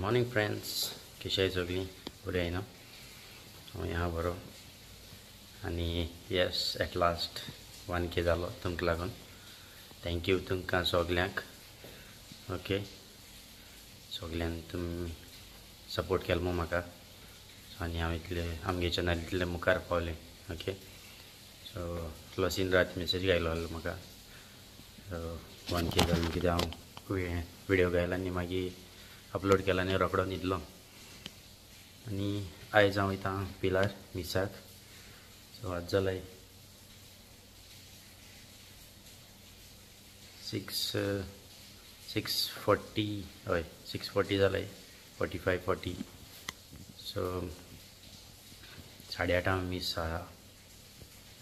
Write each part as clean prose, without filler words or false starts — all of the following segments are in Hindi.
मॉर्निंग फ्रेंड्स, कशी सगळीं बरी आहे ना? यहाँ बरो आणि येस एट लास्ट 1K जालो तुमकां लागून. थँक्यू तुमकां सगल्यांक. ओके, सगल्यांनी तुमी सपोर्ट केलो मग म्हाका आनी हांव इतले आमगे चॅनल इतले मुखार पावलें. ओके, सो क्लोसीन रात मेसेज घायलो आहलो म्हाका 1K जालें कित्याक हांव विडियो घायला आनी मागीर अपलोड केला आनी रोकडो न्हिदलो. आनी आयज हांव वयता पिलार मिसाक. सो आज जालाय 6:40 हय 6:40 जालाय 45-40. सो 8:30 मिस आहा.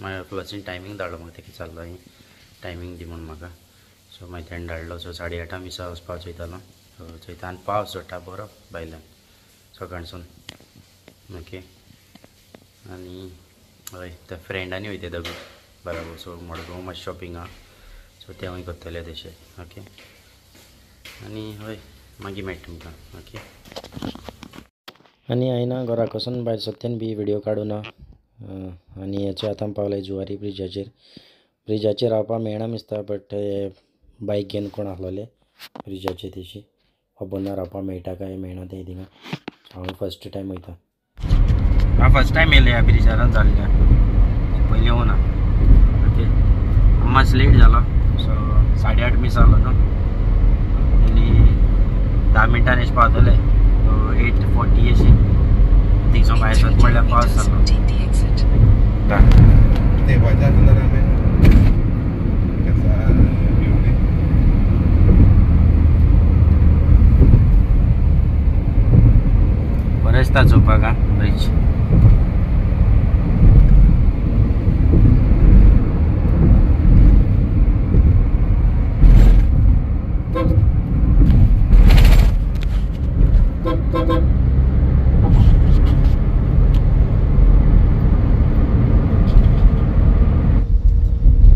मागीर क्लोसीन टायमींग धाडलो म्हाका, तेका चाललो हांवें टायमींग दी म्हूण म्हाका. सो मागीर तेणें धाडलो. सो 8:30 मिसा वचपाक वयतालो. थंय आनी पावस जोडटा बरो भायल्यान सकाळसून. ओके, आनी हय त्या फ्रेंडांनी वयता दोगूय बराबर. सो मडगांव मातशें शॉपिंग आहा, सो तेवूय करतले तशें. ओके, आनी हय मागीर मेळटा तुमकां. ओके, आनी हांवें ना घरा वचून भायर सत्यान बी विडियो काडूं ना. आनी हेचे आतां पावले जुवारी ब्रिजाचेर रावपाक मेळना दिसता. बट बायक घेवन कोण आसलोले ब्रिजाचेर तेची खबर ना रावपाक मेळटा काय मेळना तें थिंगा. हांव फस्ट टायम वयता. हांव फस्ट टायम येयलें ह्या ब्रिजारान जाल्ल्या, पयलीं येवं ना. ओके, मातसो लेट जालो. सो 8:30 मिस जालो न्हू. आनी 10 मिनटांनी अशें पावतले. सो 8:40 अशी थिंगसून भायर सरता म्हणल्यार पावस जालो. बरें दिसता चोवपाक हा ब्रिज.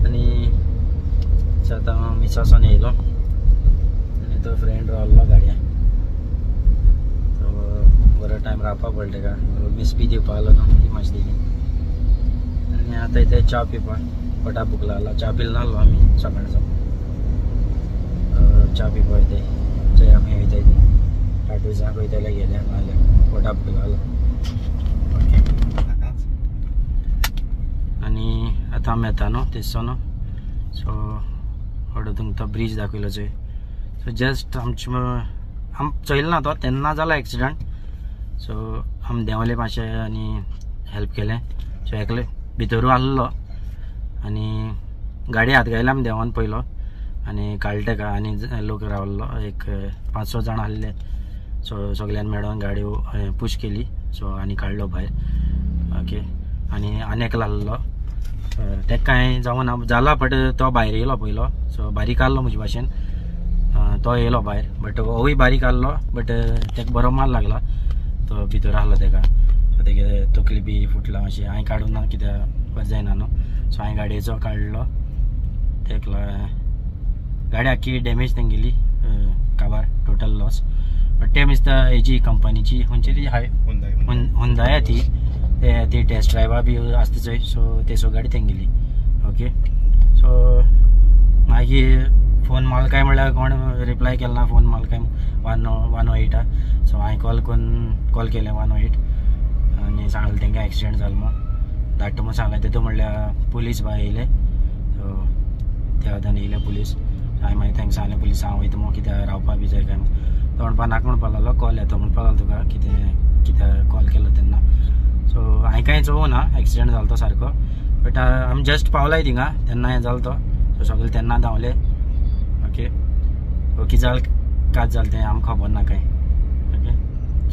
आनी आतां मिसासून येयलो आनी तो फ्रेंड रावल्लो गाडयान. बरो टायम रावपाक पडलें तेका. मिस बी दिवपाक लागलो न्हू ती मातशी दिली. आनी आतां इथे च्या पिवपाक पोटा भूक लागला. च्या पिलो नासलो आमी सकाळचो. च्या पिवपाक वयताय थंय आमी वयताय टाटुजाक वयताले गेले नाल्यार पोटा भूक लागलो. ओके, आनी आतां आमी येता न्हू तेसो न्हू. सो हळू तुमकां तो ब्रिज दाखयलो चोय. सो जस्ट आमचे आम चोयलो ना तो तेन्ना जाला एक्सिडंट. सो आमी देंवले मातशें आनी हेल्प केलें. सो एकले भितरू आसलो आनी गाडी हात घायला आमी देंवन पयलो आनी काडले तेका. आनी लोक रावल्लो एक 5-6 जाण आसले. सो सगळ्यान मेळोन गाडी पुश केली. सो आनी काडलो भायर. ओके, आनी एकलो आसलो तेका कांय जावं ना जाला. बट तो भायर येयलो पयलो. सो बारीक आसलो म्हजे भाशेन. तो येयलो भायर. बट होवूय बारीक आसलो. बट तेका बरो मार लागला. तो भितर आसलो तेका. सो तेगे तकली बी फुटला मातशी. हांवें काडून ना कित्याक बरें जायना न्हू. सो हांवें गाडयेचो काडलो. तेका गाडी आख्खी डॅमेज तेंगेली काबार टोटल लॉस. बट ते दिसता हेजी कंपनीची खंयची ती हाय हुंदाय ती टेस्ट ड्रायव्हर बी आसता चोय. सो तेसो गाडी तेंगेली. ओके, सो मागीर फोन मालकाय म्हणल्यार कोण रिप्लाय केलो ना. फोन मालकाय 108 आ. सो हांवें कॉल केलें 108 आनी सांगलें तेंकां एक्सिडेंट जालो म्हणून धाडटा म्हणून सांगलें. तेतून म्हणल्यार पुलीस बाय येयले. सो त्या वदान येयले पुलीस. हांवें मागीर तेंकां सांगलें पुलीस हांव वयता म्हणून कित्याक रावपाक बी जाय काय म्हणून. तो म्हणपा नाका म्हणपा लागलो कॉल येता म्हणपा लागलो तुका कित्याक कॉल केलो तेन्ना. सो हांवें कांय चोवूं ना एक्सिडेंट जालो तो सारको. बट आमी जस्ट पावलाय थिंगा तेन्ना हें जालो तो. सो सगळे तेन्ना धांवले. ओके, कितें जालें कात जालें तें आमकां खबर ना कांय. ओके,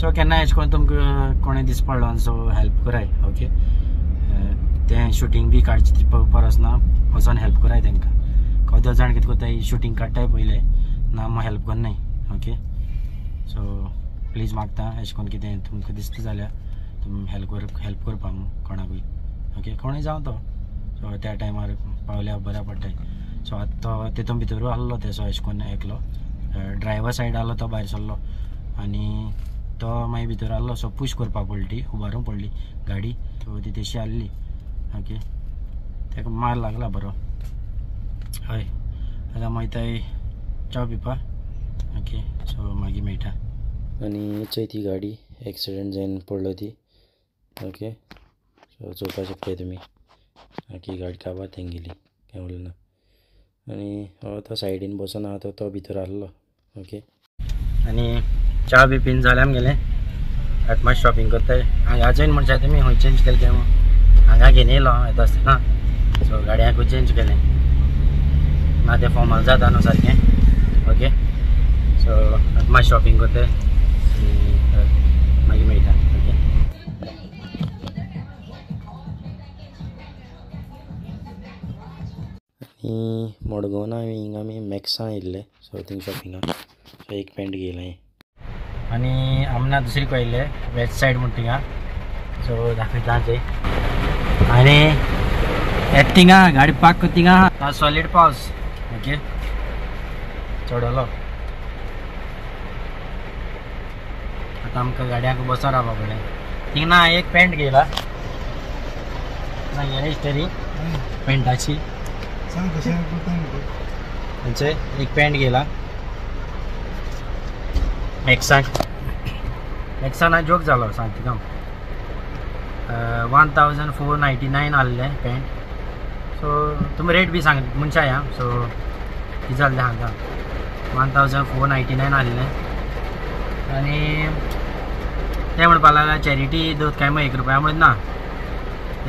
सो केन्नाय अशें करून तुमकां कोणें दिस पडलो सो हेल्प कराय. ओके, तें शुटींग बी काडची परस ना वचोन हेल्प कराय तेंकां. कोदो जाण कितें कोत्ताय शुटींग काडटाय पयले ना मग हेल्प करनाय. ओके, सो प्लीज मागता अशें करून कितें तुमकां दिसता जाल्यार तुमी हेल्प करपा कोणाकूय. ओके, कोणूय जावं तो. सो त्या टायमार पावल्यार बऱ्या पडटाय. सो आतां तो तितून भितरू आसलो तेसो अशें करून एकलो. ड्रायव्हर सायड आसलो तो भायर सरलो आनी तो मागीर भितर आसलो सो पुश करपाक पडली उबारूंक पडली गाडी सो ती तशी आसली ओके ताका मार लागला बरो हय आतां मागीर थंय च्या पिवपाक ओके सो मागीर मेळटा आनी चोय ती गाडी एक्सिडेंट जावन पडलो ती ओके सो चोवपाक शकता तुमी की गाडी काबार थंय गेली काय उरलें ना आनी हो तो सायडीन बसून आहा तो भितर आसलो ओके आनी च्या बी पिन जालें आमगेलें आतां मातशें शॉपिंग करताय हांगा जॉइन म्हणटा तुमी खंय चेंज केलें काय हांगा घेवन येयलो येता आसतना सो गाडयांकूय चेंज केलें ना तें फॉर्मल जाता न्हू सारकें ओके सो आतां मातशें शॉपिंग करताय मागीर मेळटा ओके आनी मडगांवान हिंगा आमी मॅक्सा येयल्ले सो थिंग शॉपिंगाक सो एक पॅन्ट घेयलें आनी आमना दुसरी पयले वेस्ट सायड म्हण थिंगा सो दाखयता थंय आनी येत थिंगा गाडी पार्क कर थिंगा सॉलीड पावस ओके चडलो आतां आमकां गाडयांक बसून रावपा पडलें थिंगा एक पॅन्ट घेयला सांगेली हिस्टरी पॅन्टाची खंयचे एक पॅन्ट घेयला मॅक्सान जोक जालो सांग तुका 1499 आहलें पॅन्ट सो तुमी रेट बी सांग मनशां या सो कितें जालें हांगा 1499 आहलें आनी ते म्हणपा लागला चॅरिटी दोत काय मग 1 रुपया म्हणून ना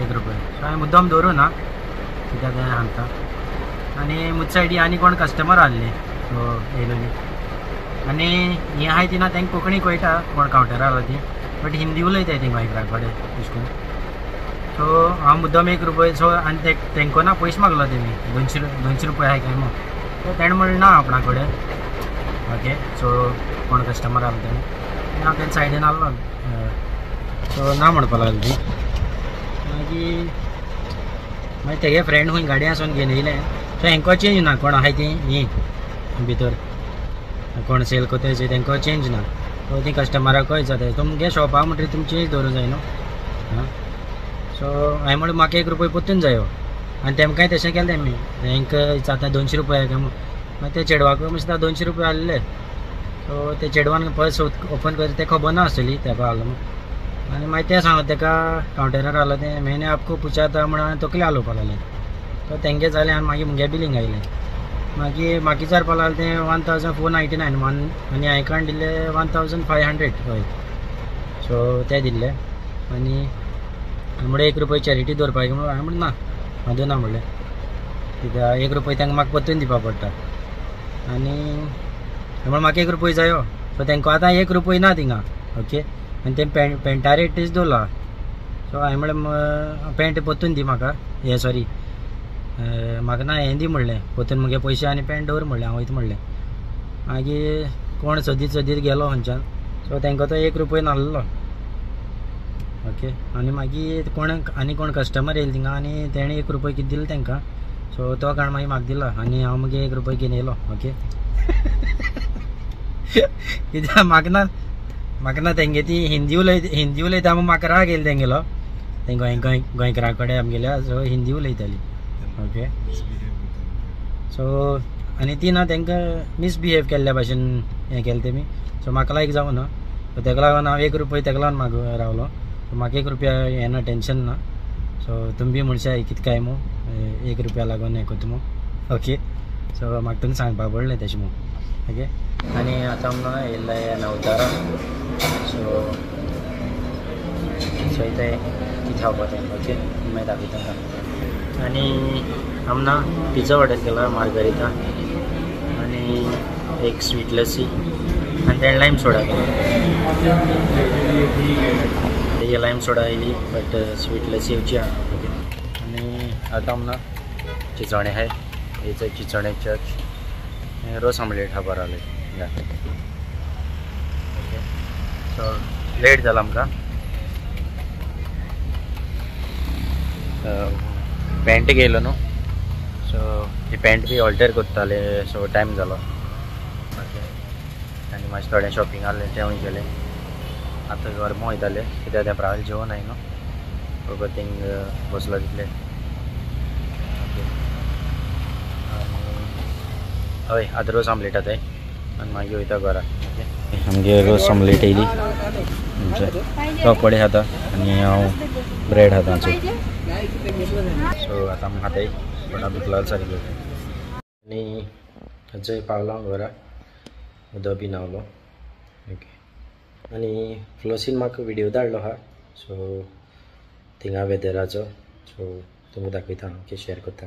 1 रुपया सो हांवें मुद्दम दवरूं ना कित्याक तें सांगता आनी मुज सायडी आनी कोण कस्टमर आहले सो येयलोली आनी हें आहाय ती ना तांकां कोंकणी कळटा कोण कावंटर आहलो ती बट हिंदी उलयताय ती मायक्रा कडेन अशें करून सो हांव मुद्दम 1 रुपया सो आनी तांकां ना पयशे मागलो तेमी 200 रुपया आहाय काय मग सो ताणें म्हणलें ना आपणा कडेन ओके सो कोण कस्टमर आहलो तेणी हांव तेंच्या सायडीन आहलो सो ना म्हणपा लागली ती मागीर तेगे फ्रेंड खंय गाडी आसून घेवन येयलें सो हेंको चेंज ना कोण आहाय ती ही भितर कोण सेल कोतायचे तांकां चेंज ना सो ती कस्टमराक कळत जाता तुमगे शॉपाक म्हणटरी तुमी चेंज दवरूंक जाय न्हू सो हांवें म्हणलें म्हाका 1 रुपया परतून जायो आनी तेमकांय तशें केलें तेमी तांकां जाता 200 रुपया काय मागीर ते चेडवाक दिसता 200 रुपया आहले सो ते चेडवान पर्स ओपन कर ते खबर ना आसली तेका आहलो आनी मागीर ते सांगत तेका कावंटरार आहलो ते मैंने आपको पूछा था म्हणून तकले आलोवपा लागले सो तेंगे जालें आनी मागीर मुगे बिलींग आयलें मागीर म्हाका विचारपा लागलें तें 1499 आनी हांवें दिल्ले 1500 हय सो ते दिल्ले आनी म्हणलें 1 रुपया चॅरिटी दवरपाक म्हणून हांवें म्हणलें ना हांव दिना म्हणलें कित्याक 1 रुपया तांकां म्हाका परतून दिवपा पडटा आनी म्हणून म्हाका 1 रुपया जायो सो तांकां आतां 1 रुपया ना थिंगा ओके आनी ते पॅन्टा रेट तेच दवरला सो हांवें म्हणलें पॅन्ट परतून दी म्हाका हे सॉरी म्हाका ना हें दी म्हणलें परतून म्हगे पयशे आनी पॅन्ट दवर म्हणलें हांव वयता म्हणलें मागीर कोण सदीत गेलो खंयच्यान सो तांकां तो 1 रुपया नासलो ओके आनी मागीर कोण कस्टमर येयले थिंगा आनी तेणें 1 रुपया कितें दिलें तांकां सो तो काण मागीर म्हाका दिला आनी हांव मागीर 1 रुपया घेवन येयलो ओके कित्याक म्हाका ना तेंगे ती हिंदी उलयता म्हाका राग येयलो तेंगेलो ते गोंयकारा कडेन आमगेल्या सो हिंदी उलयताली ओके सो आनी ती ना तांकां मिसबिहेव केल्ल्या भाशेन हें केलें तेमी सो म्हाका लायक जावं ना सो तेका लागून हांव 1 रुपया तेका लागून म्हाका रावलो सो म्हाका 1 रुपया हें ना टेंशन ना सो तुमी बी म्हणशा कितें काय मू 1 रुपया लागून हें करता मू ओके सो म्हाका तुमकां सांगपाक पडलें तशें मू ओके आनी आतां म्हणून येयल्लें नवतारा सो इथं कितें खावपाचें ओके मागीर दाखयता आनी आमना पिझ्झा ऑर्डर केला मार्गरिता आनी एक स्वीट लस्सी आनी तेणें लायम सोडा केला तेगे लायम सोडा येयली बट स्वीट लस्सी येवची आहा ओके आनी आतां आमना चिचोणे आहाय हेच चिचोणे चर्च रोस आमलेट हा बरो ओके सो लेट जाला आमकां पॅन्ट घेयलो न्हू सो ती पॅन्ट बी ऑल्टर करताले सो टायम जालो ओके आनी मातशें थोडें शॉपिंग आहलें तेंवूय केलें. आतां घर वयतालें कित्याक त्या प्रावेल जेवण आय न्हू सो थिंग बसलो तितले. हय आतां रोस ऑमलेट आताय आनी मागीर वयता घरा. आमगे रोस ऑमलेट येयली पकोडे खाता आनी हांव ब्रेड खाता सो आतां आमी खाताय पण भूक लागली सारकी. आनी थंयसर पावलो हांव घरा उदक बी न्हांवलो. ओके आनी फ्लोसीन म्हाका विडियो धाडलो आहा सो थिंगा वेदराचो सो तुमकां दाखयता हांव की शेअर करता.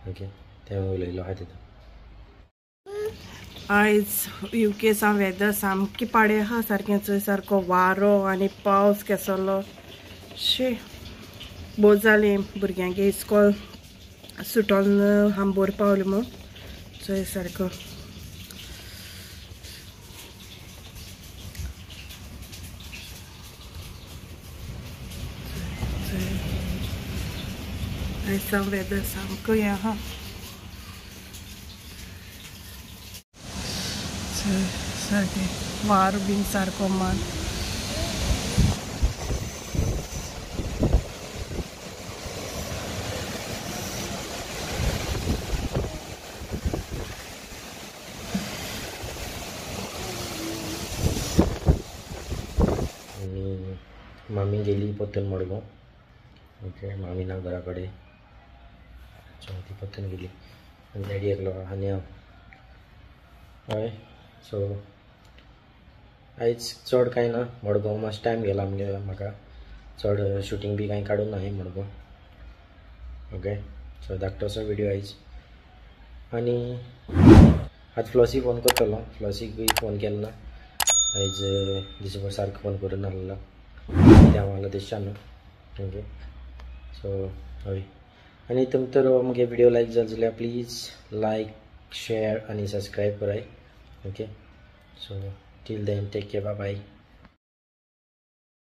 ओके तें उलयलो आहा तितून. आयज यूकेसा वेदर सामकी पाडे आहा सारकें. चंय सारको वारो आनी पावस केसलो शे बोर जाली भुरग्यांगे इस्कॉल सुटोन हांबोर पावले म्हूण. चंय सारको आयज वेदर सामको हें आहा. सारकें वार बीन सारको मान. मामी गेली पोत्तून मडगांव. ओके मामी ना घरा कडेन सो ती पोत्तून गेली आनी डॅडी एकलो आनी हांव. हय सो आयज चड कांय ना मडगांव मातसो टायम गेलो आमगे म्हाका चड शुटींग बी कांय काडूंक ना हांवें मडगांव. ओके सो धाकटोसो विडियो आयज. आनी आतां फ्लॉसी फोन करतलो. फ्लॉसीकूय फोन केलो ना आयज दिसभर सारको फोन करून नासलो ते हांव हांगा दिसता न्हू. ओके सो हय आनी तुमकां तर म्हगे विडियो लायक जालो जाल्यार प्लीज लायक शेअर आनी सबस्क्रायब कराय. Okay so till then take care bye bye.